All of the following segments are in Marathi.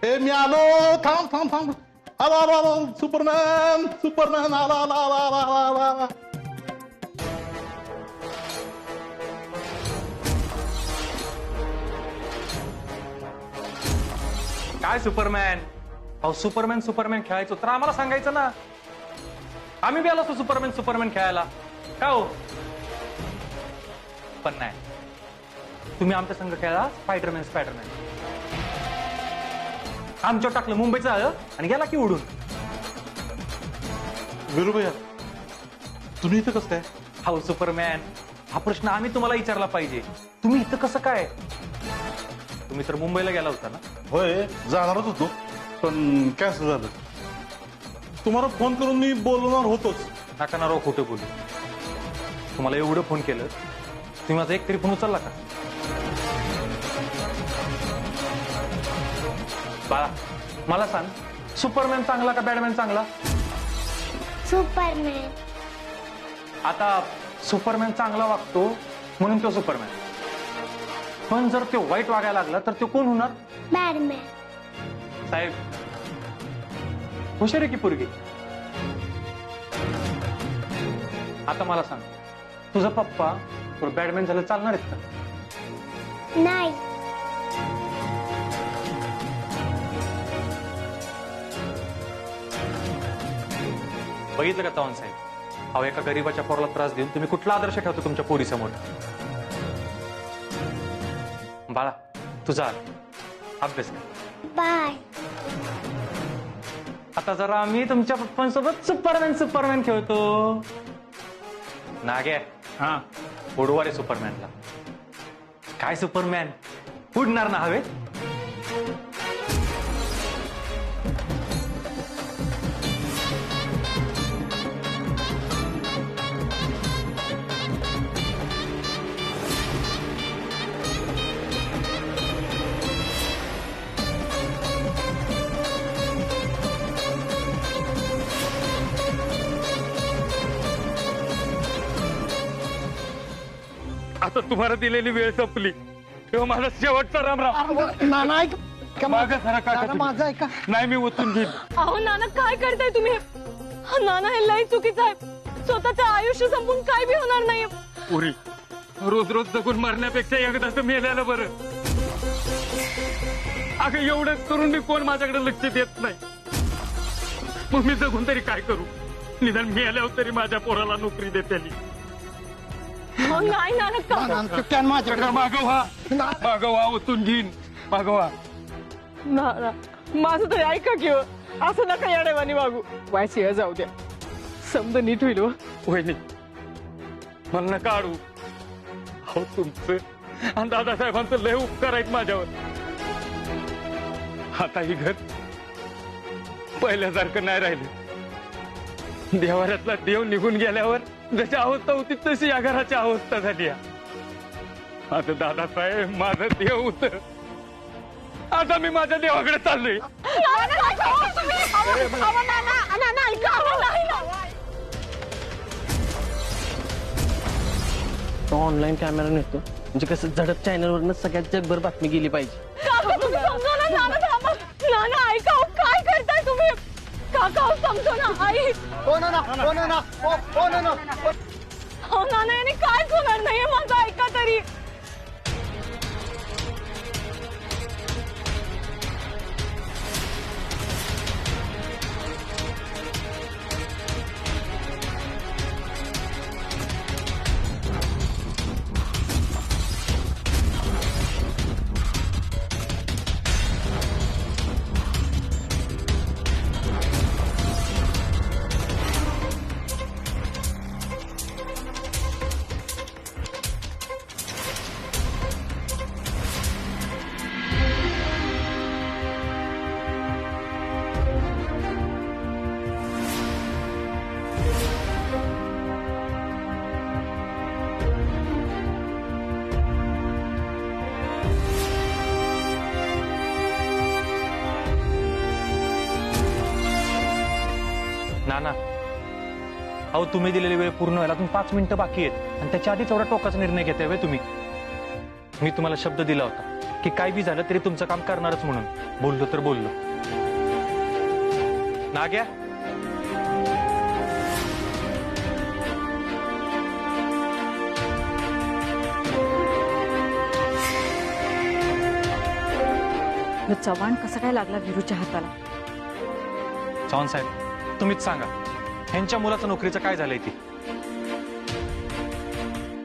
ए मी आलो. थांब थांब थांब. आला आला आला. सुपरमॅन सुपरमॅन आला आला आला आला आला आला. काय सुपरमॅन? अहो सुपरमॅन सुपरमॅन खेळायचो तर आम्हाला सांगायचं ना. आम्ही बी आलो असतो सुपरमॅन सुपरमॅन खेळायला. का हो? पण नाही, तुम्ही आमच्या संघ खेळा स्पायडरमॅन स्पायडरमॅन. आमच्यावर टाकलं मुंबईचं आलं आणि गेला की उडून. वीरू भैया तुम्ही इथं कसं काय? हो सुपरमॅन, हा प्रश्न आम्ही तुम्हाला विचारला पाहिजे. तुम्ही इथं कसं काय? तुम्ही तर मुंबईला गेला होता ना? होय जाणारच होतो पण कॅन्सल झालं. तुम्हाला फोन करून मी बोलवणार होतोच. नका ना राव खोटं बोलू. तुम्हाला एवढं फोन केलं, तुम्ही माझा एक तरी फोन उचलला का? बाळा मला सांग, सुपरमॅन चांगला का बॅटमॅन चांगला? सुपरमॅन. आता सुपरमॅन चांगला वागतो म्हणून तो सुपरमॅन, पण जर तो वाईट वागायला लागला तर तो कोण होणार? बॅटमॅन. साहेब हुशार आहे की पोरगी. आता मला सांग, तुझा पप्पा बॅटमॅन झालं चालणार आहेत का? नाही. बघितलं का चव्हाण साहेब, अहो एका गरीबाच्या पोराला त्रास देऊन तुम्ही कुठला आदर्श ठेवतो तुमच्या पोरीसमोर? बाळा तुझा अभ्यास कर. बाय. आता जरा आम्ही तुमच्या पप्पांसोबत सुपरमॅन सुपरमॅन खेळतो. नाग्या हा उडवा रे सुपरमॅनला. काय सुपरमॅन उडणार ना हवे? आता तुम्हाला दिलेली वेळ संपली तेव्हा माझा शेवटचा रामराम. नाना ऐक. मागं सरा काका नाना, तुम्ही. माझं ऐका. नाही मी ओतून घेईन. अहो नाना काय करताय तुम्ही? नाना हे लई चुकीचं आहे. स्वतःचं आयुष्य संपून काय बी होणार नाही. पुरी रोज रोज जगून मरण्यापेक्षा एकदाच मेल्याला बरं. अगं एवढं करून मी कोण माझ्याकडे लक्ष देत नाही. मग मी जगून तरी काय करू? निदान मेल्यावर तरी माझ्या पोराला नोकरी देते. अहो, नाही नाना का? नाना, कॅन माझ्याकडे. मागवा मागवा ओतून घेईन मागवा. नाना माझं तरी ऐका की हो. असं नका याडेवानी वागू. वायच येळ जाऊ द्या, समज नीट होईल हो. वहिनी मला नका काढू. अहो तुमचं आणि दादासाहेबांचं लय उपकार आहेत माझ्यावर. आता ही घर पहिल्यासारखं नाही राहिलं. देवाऱ्यातला देव निघून गेल्यावर जशी अवस्था होती तशी या घराची अवस्था झाली. आता दादासाहेब माझं देव होत. आता मी माझ्या देवाकडे चाललोय. तो ऑनलाईन कॅमेरा नेतो म्हणजे कसं झडप चॅनलवरनं सगळ्यात जगभर बातमी गेली पाहिजे. काका तुम्ही समजा ना. नाना थांबा. नाना ऐका हो, काय करताय तुम्ही? काका हो समजा ना. आई ओ नाना, ओ नाना, ओ नाना. हो नाना याने कायच होणार नाहीये. माझं ऐका तरी. नाना अहो तुम्ही दिलेली वेळ पूर्ण व्हायला अजून 5 मिनिटं बाकी आहेत आणि त्याच्या आधीच एवढा टोकाचा निर्णय घेताय व्हय तुम्ही? मी तुम्हाला शब्द दिला होता की काय बी झालं तरी तुमचं काम करणारच म्हणून बोललो तर बोललो. नाग्या, चव्हाण कसं काय लागला वीरूच्या हाताला? चव्हाण साहेब तुम्हीच सांगा, ह्यांच्या मुलाचं नोकरीचं काय झालंय ती?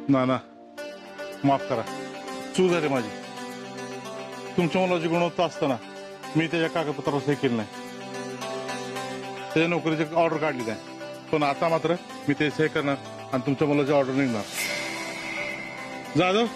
ना माफ करा, चूक झाली माझी. तुमच्या मुलाची गुणवत्ता असताना मी त्याच्या कागदपत्रावर सही केली नाही, त्याच्या नोकरीची ऑर्डर काढली नाही. पण आता मात्र मी ते सही करणार आणि तुमच्या मुलाची ऑर्डर निघणार. जाधव,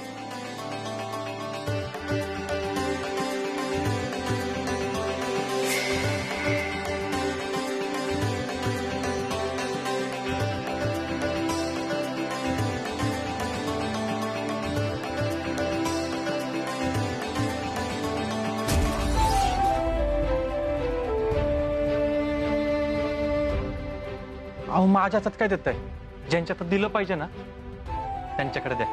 अहो माझ्या हातात काय देत आहे? ज्यांच्या हातात दिलं पाहिजे ना त्यांच्याकडे द्या.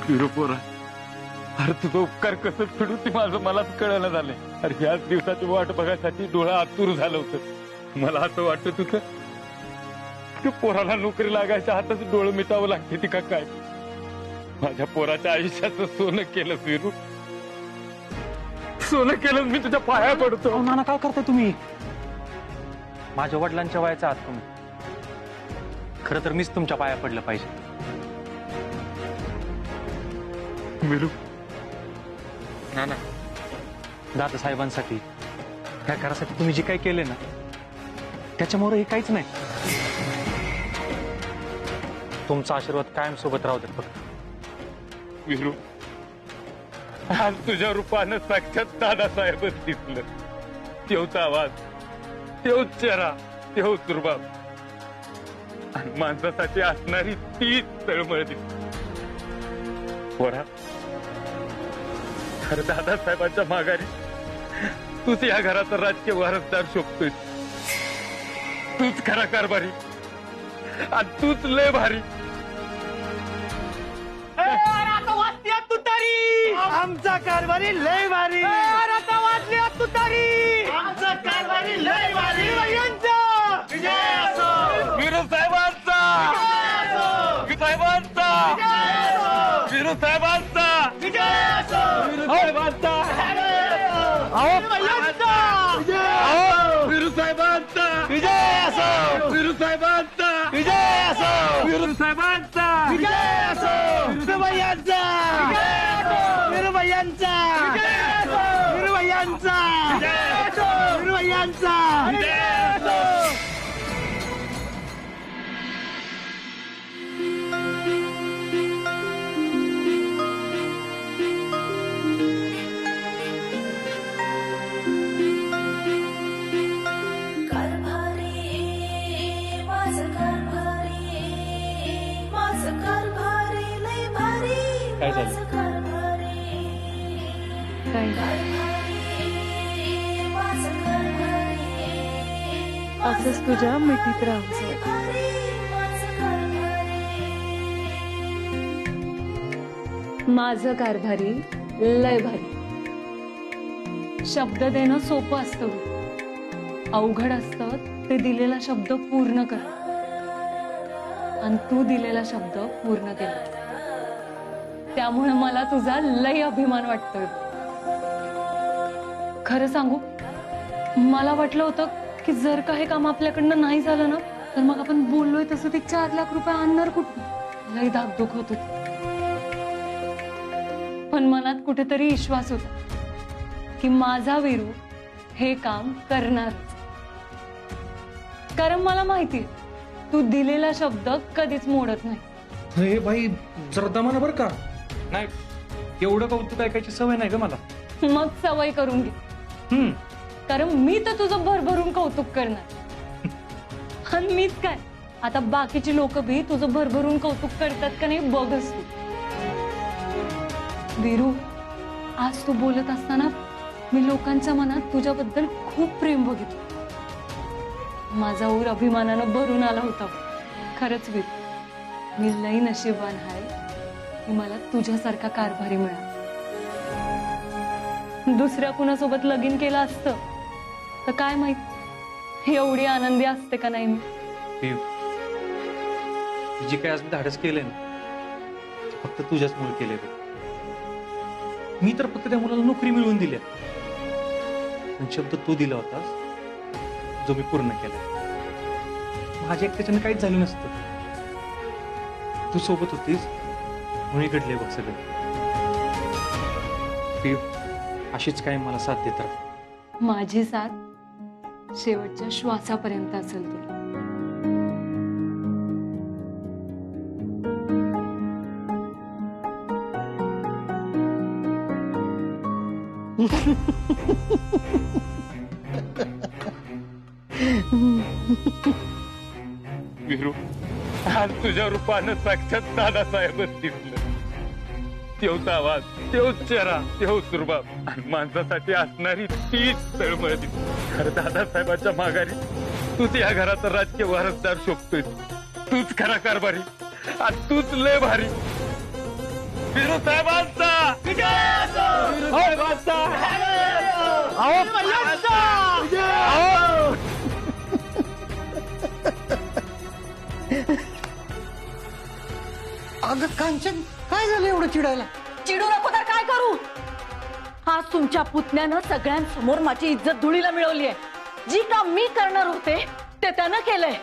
विरू पोरा, अरे तुझं उपकार कसं फेडू ते माझं मलाच कळायला झालंय. अरे ह्याच दिवसाची वाट बघायसाठी डोळं आतूर झालं होतं. मला असं वाटत होतं की पोराला नोकरी लागायच्या हातच डोळं मिटावं लागते ती का काय. माझ्या पोराच्या आयुष्याचं सोनं केलं विरू, सोनं केलं. मी तुझ्या पाया पडतो. अहो नाना काय करताय तुम्ही? माझ्या वडिलांच्या वयाचा आहात तुम्ही. खरं तर मीच तुमच्या पाया पडलं पाहिजे. विरू, नाना, दादा साहेबांसाठी, ह्या घरासाठी तुम्ही जे काही केले ना त्याच्यामुळे हे काहीच नाही. तुमचा आशीर्वाद कायम सोबत राहू दे फक्त. विरू, आज तुझ्या रूपानं साक्षात दादासाहेबच दिसलं. तेवचा आवाज, तेवच चेहरा, तेवच रुबाब आणि माणसासाठी असणारी तीच तळमळ दिसली. पोरा, खरं दादासाहेबांच्या माघारी तूच या घराचा राजकीय वारसदार शोभतोय. तूच खरा कारभारी आणि तूच लय भारी. आमचा कारभारी लय भारी. आता वाजली तुतारी. आमचा कारभारी लय भारी. विरू साहेबांचा, विरू साहेबांचा, विरू साहेबांचा, विरू साहेबांचा, विरू साहेबांचा विजय असो. विरू साहेबांचा विजय असो. विरू साहेबांचा विजय असो. विरूबाईंचा विरूबाईंचा विरूबाईंचा विरूबाईंचा काय झालं? असंच तुझ्या मिठीत राहायचं. माझं कारभारी लय भारी. शब्द देणं सोपं असतं, अवघड असतं ते दिलेला शब्द पूर्ण कर. आणि तू दिलेला शब्द पूर्ण केला, त्यामुळे मला तुझा लय अभिमान वाटतोय. खरं सांगू, मला वाटलं होतं की जर का हे काम आपल्याकडनं नाही झालं ना तर मग आपण बोललोय तसं ते 4 लाख रुपये आणणार कुठून. लय धाकधूक होत होती. पण मनात कुठेतरी विश्वास होता की माझा वीरू हे काम करणारच. कारण मला माहिती तू दिलेला शब्द कधीच मोडत नाही. हे बाई जरा दमाना बरं का. नाही, एवढं कौतुक ऐकायची सवय नाही ग मला. मग सवय करून घे. कारण मी तर तुझं भरभरून कौतुक करणार. आणि मीच काय, आता बाकीची लोक बी तुझं भरभरून कौतुक करतात का नाही बघच तू. वीरू, आज तू बोलत असताना मी लोकांच्या मनात तुझ्याबद्दल खूप प्रेम बघितलं. माझा ऊर अभिमानानं भरून आला होता. खरंच वीर, मी लई नशीबवान आहे की मला तुझ्यासारखा कारभारी मिळाला. दुसऱ्या कुणासोबत लगीन केलं असतं तर काय माहित एवढी आनंदी असते का नाही मी. देव, जी काय आज मी धाडस केलंय ना ते फक्त तुझ्याच मुळे केलंय बघ. मी तर फक्त त्या मुलाला नोकरी मिळवून दिल्या, पण शब्द तू दिला होतास जो मी पूर्ण केला. माझ्या एकट्याच्यानं काहीच झालं नसतं. तू सोबत होतीस म्हणून घडले बघ सगळं. देव, अशीच काय मला साथ देत राहा. माझी साथ शेवटच्या श्वासापर्यंत असेल तुला. विरू, आज तुझ्या रूपानं साक्षात दादासाहेबच दिसलं. तेवचा आवाज, तेवच चेहरा, तेवच रुबाब आणि माणसासाठी असणारी तीच तळमळ दिसली. खरं दादासाहेबाच्या माघारी तूच या घराचा राजकीय वारसदार शोभतोय. तूच खरा कारभारी आणि तूच लय भारी. विरू साहेबांचा अगं कांचन, काय झालं एवढं चिडायला? चिडू नको तर काय करू? आज तुमच्या पुतण्यानं सगळ्यांसमोर माझी इज्जत धुळीला मिळवली आहे. जी काम मी करणार होते ते त्यानं केलंय.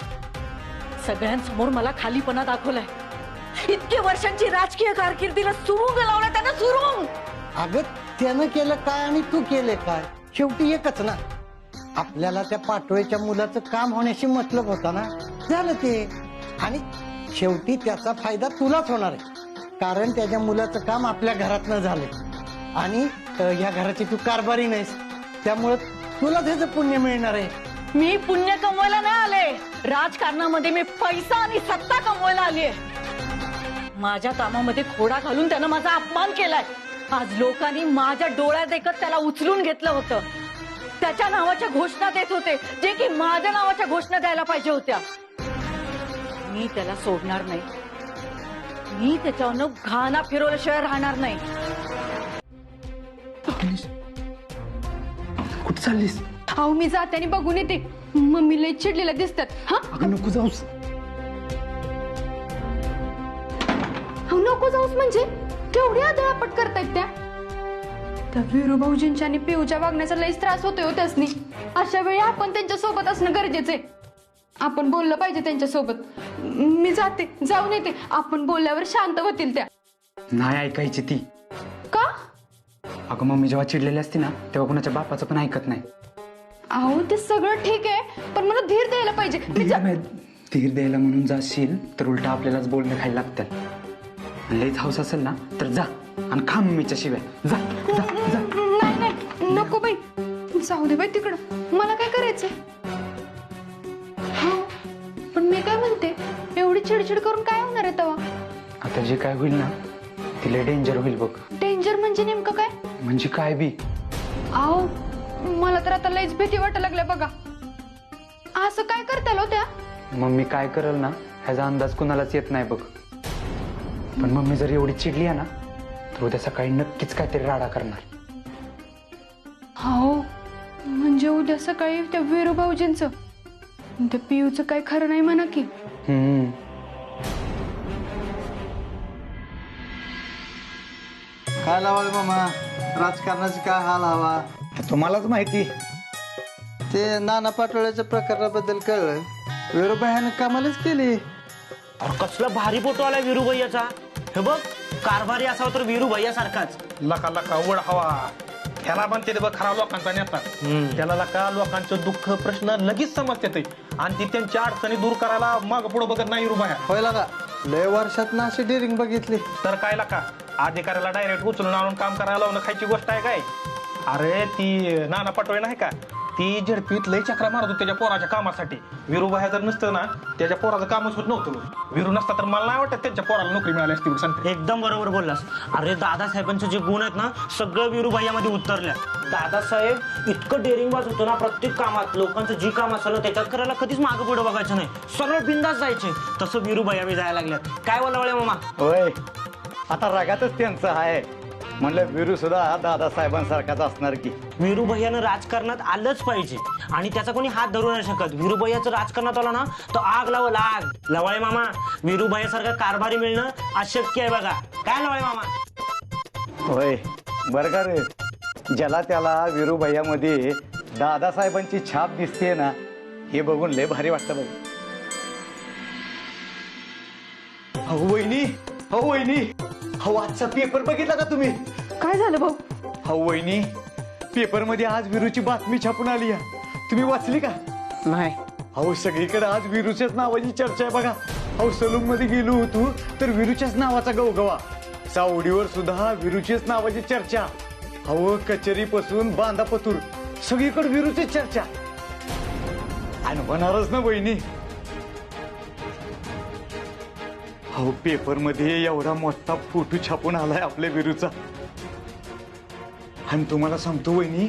सगळ्यांसमोर मला खालीपणा दाखवलाय. इतके वर्षांची राजकीय कारकिर्दीला सुरुंग लावला त्यानं, सुरुंग. अगं त्यानं केलं काय आणि तू केले काय? शेवटी एकच ना. आपल्याला त्या पाटोळेच्या मुलाचं काम होण्याशी मतलब होता ना. झालं ते. आणि शेवटी त्याचा फायदा तुलाच होणार आहे, कारण त्याच्या मुलाचं काम आपल्या घरात न झालं आणि या घराची तू कारभारी नाहीस, त्यामुळं तुला त्याचं पुण्य मिळणार आहे. मी पुण्य कमवायला नाही आले. राजकारणामध्ये मी पैसा आणि सत्ता कमवायला आलीये. माझ्या कामामध्ये खोडा घालून त्यानं माझा अपमान केलाय. आज लोकांनी माझ्या डोळ्यात देखत त्याला उचलून घेतलं होतं. त्याच्या नावाच्या घोषणा देत होते जे की माझ्या नावाच्या घोषणा द्यायला पाहिजे होत्या. मी त्याला सोडणार नाही. मी त्याच्यावरनं घाणा फिरवल्याशिवाय राहणार नाही. कुठे चाललीस? अहो मी जाते आणि बघून येते. मम्मी लई चिडलेल्या दिसतात. हा अगं नको जाऊस. अहो नको जाऊस म्हणजे केवढी आदळापट करतायत त्या वीरू भाऊजींच्या आणि पिऊच्या वागण्याचा लईच त्रास होतोय हो त्यासनी. अशा वेळी आपण त्यांच्या सोबत असणं गरजेचं आहे. आपण बोललं पाहिजे त्यांच्या सोबत. मी जाते, जाऊन येते. आपण बोलल्यावर शांत होतील त्या. नाही ऐकायची ती. का? अगं मम्मी जेव्हा चिडलेली असते ना तेव्हा कोणाच्या बापाचं पण ऐकत नाही. अहो ते सगळं ठीक आहे, पण मला धीर द्यायला पाहिजे. धीर द्यायला म्हणून जाशील तर उलट आपल्यालाच बोलणं खायला लागतं. लईच हाऊस असेल ना तर जा आणि खा मम्मीच्या शिव्या. जा जा जा. नाही नाही नको बाई, जाऊ दे बाई तिकडं. मला काय करायचंय? हो पण मी काय म्हणते, एवढी चिडचिड करून काय होणार आहे तेव्हा? आता जे काय होईल ना तिला डेंजर होईल बघ. डेंजर म्हणजे नेमकं काय? म्हणजे काय बी. अहो मला तर आता लईच भीती वाटायला लागल्या बघा. असं काय करताल हो त्या? मम्मी काय करल ना ह्याचा अंदाज कुणालाच येत नाही बघ. पण मम्मी जर एवढी चिडली आहे ना तर उद्या सकाळी नक्कीच काहीतरी राडा करणार. हो म्हणजे उद्या सकाळी त्या वीरू भाऊजींचं त्या पियूचं काय खरं नाही म्हणा की. काय लावाल मामा? राजकारणाचा काय हाल हवा? तुम्हालाच माहिती. ते नाना पाटोळ्याच्या प्रकाराबद्दल कळलं. वीरूबाईनं कमालच केली. अरे कसला भारी फोटो आलाय वीरू भैयाचा. हे बघ, कारभारी असावा तर वीरू भैया सारखाच. लका लका वड हवा ह्याला म्हणते बघ खरा लोकांचा नेता. त्याला लका लोकांचं दुःख प्रश्न लगेच समजते आणि ती त्यांच्या अडचणी दूर करायला माग पुढे बघत नाही वीरूबाया. होय लगा, लय वर्षात ना अशी डेअरिंग बघितली. तर काय लका, अधिकाऱ्याला डायरेक्ट उचलून आणून काम करायला लावणं खायची गोष्ट आहे काय? अरे ती नाना पाटोळे नाही का, ती झडपीत लय चक्रा मारत होती त्याच्या पोराच्या कामासाठी. विरूबाह्या जर नसतं ना त्याच्या पोराचं कामच होत नव्हतं. विरू नसता तर मला नाही वाटत त्यांच्या पोराला नोकरी मिळाली असती. सांगते एकदम बरोबर बोललास. अरे दादासाहेबांचे जे गुण आहेत ना सगळं विरूबाईमध्ये उतरल्या. दादासाहेब इतकं डेअरिंगबाज होतं ना प्रत्येक कामात. लोकांचं जी काम असेल ना त्याच्यात करायला कधीच मागं पुढे बघायचं नाही, सरळ बिंदास जायचे. तसं विरूबाई आम्ही जायला लागल्यात. काय बोलावळे मामा? होय, आता रागातच त्यांचं आहे. म्हणलं विरू सुद्धा दादासाहेबांसारखाच असणार की. विरूभैयानं राजकारणात आलंच पाहिजे आणि त्याचा कोणी हात धरू नाही शकत. विरूभैयाचं राजकारणात आला ना तर आग लावल आग. लवाळे मामा, विरूभैयासारखा कारभारी मिळणं अशक्य आहे बघा. काय लवाळे मामा? होय, बरं का रे, ज्याला त्याला विरूभैयामध्ये दादासाहेबांची छाप दिसते ना, हे बघून लय भारी वाटतं बघ. हो वहिनी, हो वहिनी, हो आजचा पेपर बघितला का तुम्ही? काय झालं भाऊ? हो वहिनी, पेपर मध्ये आज विरूची बातमी छापून आली आहे. तुम्ही वाचली का? नाही. अहो सगळीकडे आज विरूच्याच नावाची चर्चा आहे बघा. अहो सलून मध्ये गेलो होतो तर विरूच्याच नावाचा गवगवा. सावडीवर सुद्धा विरूचीच नावाची चर्चा. अहो कचेरीपासून बांधापतूर सगळीकडे विरूची चर्चा. आणि होणारच ना बहिणी. अहो पेपर मध्ये एवढा मोठा फोटो छापून आलाय आपल्या विरूचा. आणि तुम्हाला सांगतो वहिनी,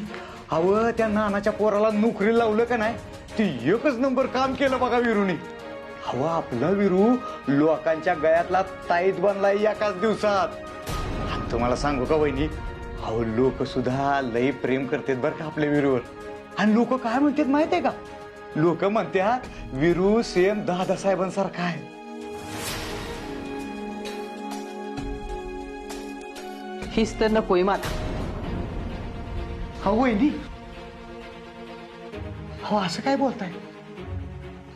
अहो त्या नानाच्या पोराला नोकरी लावलं का नाही, ती एकच नंबर काम केलं बघा विरूने. अहो आपला विरू लोकांच्या गळ्यातला ताईत बनलाय एकाच दिवसात. आणि तुम्हाला सांगू का वहिनी, अहो लोक सुद्धा लई प्रेम करतात बरं का आपल्या विरूवर. आणि लोक काय म्हणतात माहितीये का? लोक म्हणतात विरू सेम दादासाहेबांसारखा आहे. हीच तर नकोय मला. हा वहिनी, हो असं काय बोलताय?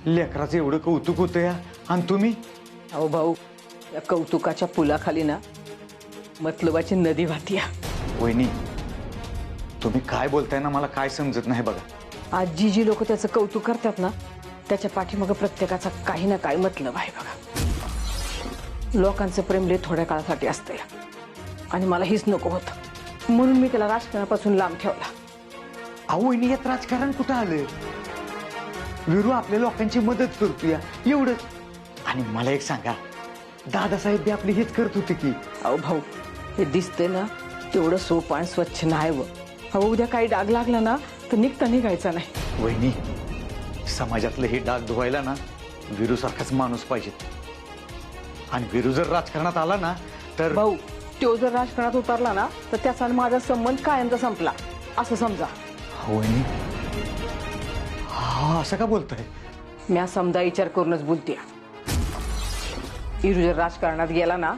लेकराचं एवढं कौतुक होतं या, आणि तुम्ही? अहो भाऊ, या कौतुकाच्या पुलाखाली ना मतलबाची नदी वाहतीया. वहिनी तुम्ही काय बोलताय ना मला काय समजत नाही बघा. आज जी लोक त्याचं कौतुक करतात ना त्याच्या पाठीमागं प्रत्येकाचा काही ना काही मतलब आहे बघा. लोकांचं प्रेम लय थोड्या काळासाठी असतं या, आणि मला हीच नको होतं म्हणून मी त्याला राजकारणापासून लांब ठेवला. अहो वहिनी, यात राजकारण कुठं आलं? विरू आपल्या लोकांची मदत करतोय एवढंच. आणि मला एक सांगा, दादासाहेब बी आपली हेच करत होते की. अहो भाऊ, हे दिसतंय ना तेवढं सोपं आणि स्वच्छ नाही व. अहो उद्या काही डाग लागला ना तर निघायचा नाही. वहिनी, समाजातलं हे डाग धुवायला ना विरू सारखाच माणूस पाहिजे. आणि विरू जर राजकारणात आला ना तर भाऊ, तो जर राजकारणात उतरला ना तर त्याचा माझा संबंध कायमचा संपला असं समजा. वहिनी, हा असं का बोलताय? मी समजा विचार करूनच बोलते. इरू जर राजकारणात गेला ना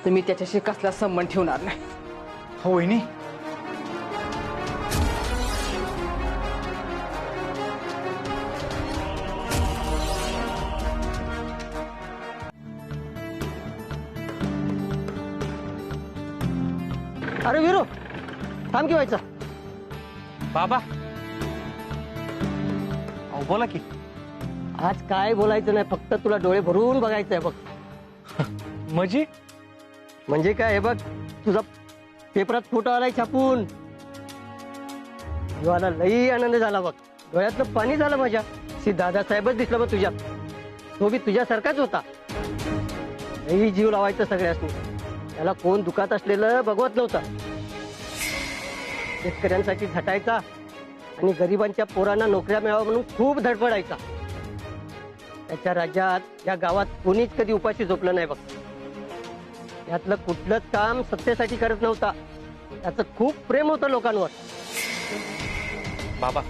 तर मी त्याच्याशी कसला संबंध ठेवणार नाही. हो वहिनी, अरे विरू, थांब की व्हायचा. बाबा, अहो बोला की. आज काय बोलायचं नाही, फक्त तुला डोळे भरून बघायचंय बघ. म्हणजे काय, हे बघ तुझा पेपरात फोटो आलाय छापून. मला लई आनंद झाला बघ. डोळ्यातलं पाणी झालं माझ्या. दादासाहेबच दिसला बघ तुझ्यात. तो बी तुझ्यासारखाच होता. लई जीव लावायचं सगळ्यांनी. त्याला कोण दुखात असलेलं बघवत नव्हता. शेतकऱ्यांसाठी झटायचा आणि गरिबांच्या पोरांना नोकऱ्या मिळाव्या म्हणून खूप धडपडायचा. त्याच्या राज्यात या गावात कोणीच कधी उपाशी झोपलं नाही बघ. यातलं कुठलंच काम सत्तेसाठी करत नव्हता. त्याचं खूप प्रेम होतं लोकांवर. बाबा,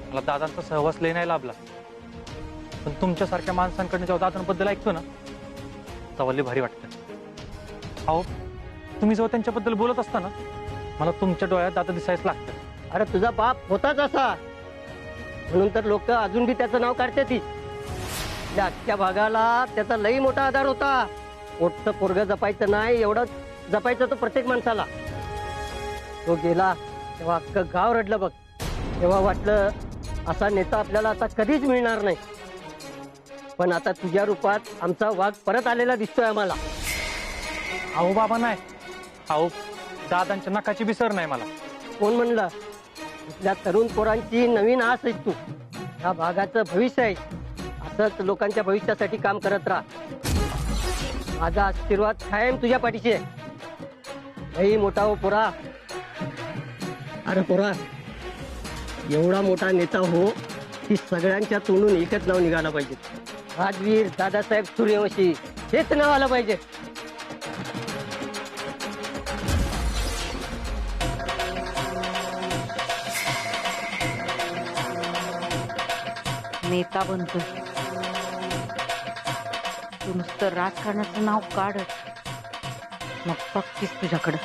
मला दादांचा सहवास लय नाही लाभला, पण तुमच्यासारख्या माणसांकडनं जेव्हा दादांबद्दल ऐकतो ना तेव्हा लय भारी वाटतं. अहो तुम्ही जेव्हा त्यांच्याबद्दल बोलत असता ना मला तुमच्या डोळ्यात दादा दिसायच लागतं. अरे तुझा बाप होताच असा, म्हणून तर लोक अजून बी त्याचं नाव काढते. ती अख्ख्या भागाला त्याचा लई मोठा आधार होता. मोठं पोरग जपायचं नाही एवढं जपायचं तो प्रत्येक माणसाला. तो गेला तेव्हा अख्खं गाव रडलं बघ. तेव्हा वाटलं असा नेता आपल्याला आता कधीच मिळणार नाही. पण आता तुझ्या रूपात आमचा वाघ परत आलेला दिसतोय आम्हाला. अहो बाबा नाही, अहो दादांच्या नकाची बिसर नाही मला. कोण म्हणलं? इथल्या तरुण पोरांची नवीन आस आहेस तू. या भागाचं भविष्य आहे. असंच लोकांच्या भविष्यासाठी काम करत राहा. माझा आशीर्वाद कायम तुझ्या पाठीशी आहे. लई मोठा हो पोरा. अरे पोरा, एवढा मोठा नेता हो की सगळ्यांच्या तोंडून एकच नाव निघालं पाहिजे. राजवीर दादासाहेब सूर्यवंशी हेच नाव आलं पाहिजे. नेता बनतो, तू नुसतं राजकारणाचं नाव काढ, मग बघतीस तुझ्याकडं.